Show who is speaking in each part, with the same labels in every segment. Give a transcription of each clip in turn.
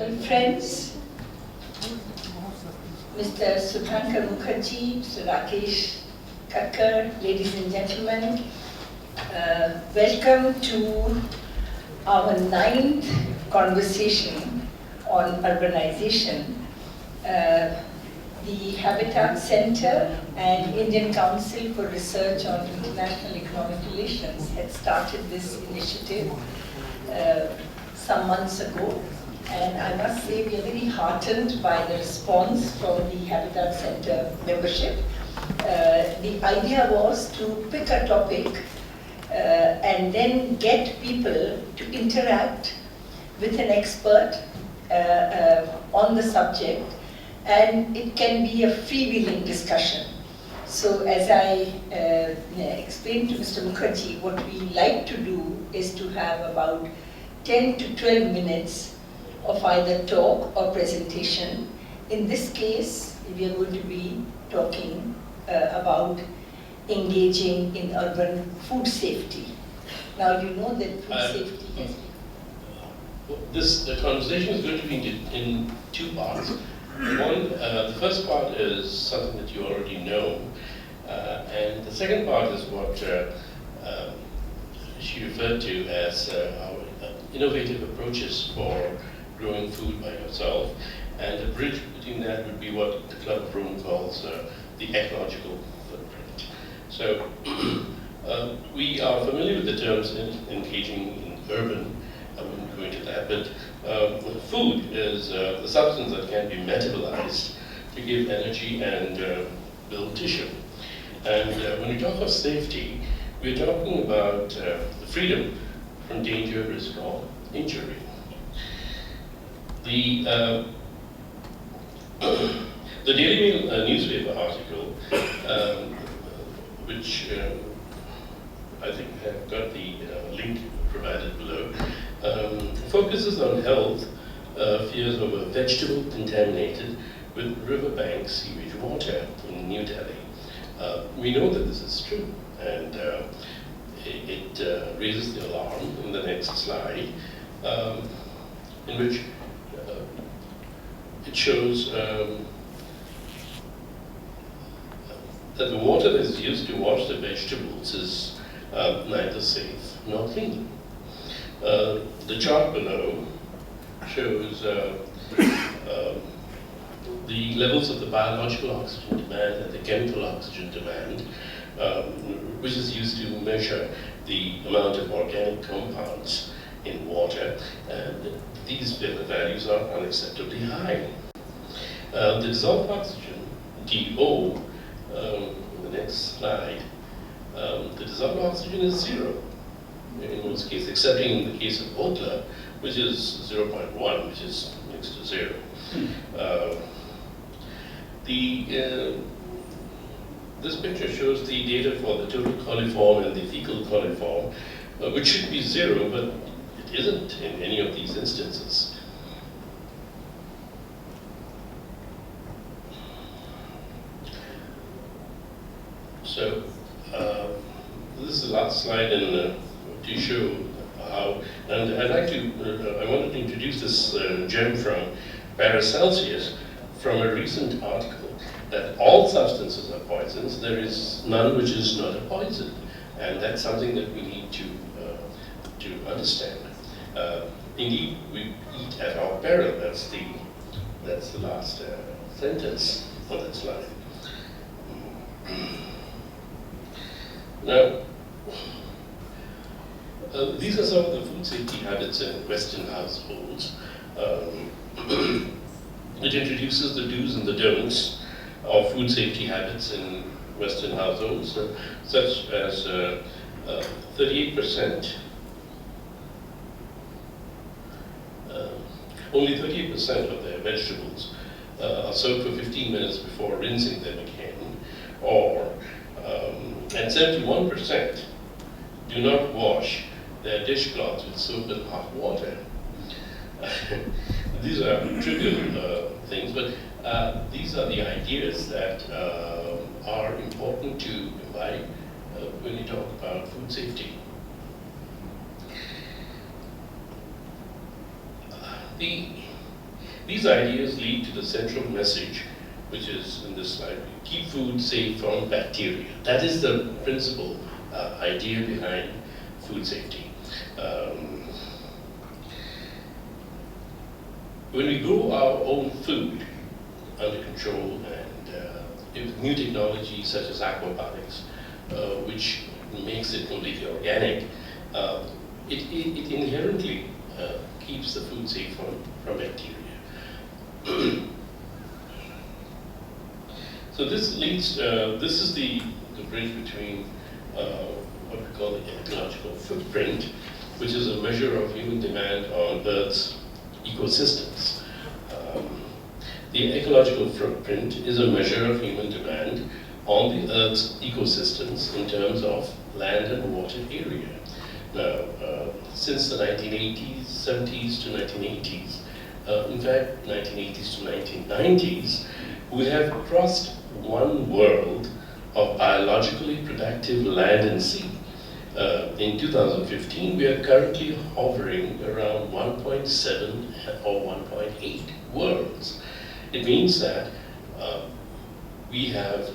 Speaker 1: Well, friends, Mr. Subhrankar Mukherjee, Mr. Rakesh Kakkar, ladies and gentlemen, welcome to our 9th conversation on urbanization. The Habitat Center and Indian Council for Research on International Economic Relations had started this initiative some months ago, and I must say we are very heartened by the response from the Habitat Center membership. The idea was to pick a topic and then get people to interact with an expert on the subject, and it can be a freewheeling discussion. So as I explained to Mr. Mukherjee, what we like to do is to have about 10 to 12 minutes of either talk or presentation. In this case, we are going to be talking about engaging in urban food safety. Now you know that food safety has been...
Speaker 2: This conversation is going to be in two parts. One, the first part is something that you already know, and the second part is what she referred to as our innovative approaches for growing food by yourself, and the bridge between that would be what the Club of Rome calls the ecological footprint. So we are familiar with the terms engaging in urban. I wouldn't go into that, but food is the substance that can be metabolized to give energy and build tissue. And when we talk of safety, we're talking about the freedom from danger, risk, or injury. The Daily Mail newspaper article, which I think I have got the link provided below, focuses on health fears over vegetable contaminated with riverbank sewage water in New Delhi. We know that this is true, and it raises the alarm in the next slide, in which it shows that the water that is used to wash the vegetables is neither safe nor clean. The chart below shows the levels of the biological oxygen demand and the chemical oxygen demand, which is used to measure the amount of organic compounds in water, and these values are unacceptably high. The dissolved oxygen, DO, the next slide, the dissolved oxygen is 0 in most cases, except in the case of Otla, which is 0.1, which is next to 0. This picture shows the data for the total coliform and the fecal coliform, which should be 0, but it isn't in any of these instances. So this is the last slide to show how, and I wanted to introduce this gem from Paracelsus from a recent article, that all substances are poisons. There is none which is not a poison, and that's something that we need to understand. Indeed, we eat at our peril. That's the last sentence on that slide. Now, these are some of the food safety habits in Western households. It introduces the do's and the don'ts of food safety habits in Western households, such as 38%. Only 38% of their vegetables are soaked for 15 minutes before rinsing them again, and 71% do not wash their dishcloths with soap and hot water. These are trivial things, but these are the ideas that are important to imbibe when you talk about food safety. The These ideas lead to the central message, which is in this slide: keep food safe from bacteria. That is the principal idea behind food safety. When we grow our own food under control and with new technologies such as aquaponics, which makes it completely organic, it inherently keeps the food safe from bacteria. So this leads, this is the bridge between what we call the ecological footprint, which is a measure of human demand on Earth's ecosystems. The ecological footprint is a measure of human demand on the Earth's ecosystems in terms of land and water area. Now, since the 1980s, 70s to 1980s, in fact, 1980s to 1990s, we have crossed 1 world of biologically productive land and sea. In 2015, we are currently hovering around 1.7 or 1.8 worlds. It means that we have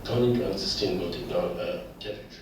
Speaker 2: gone into unsustainable territory.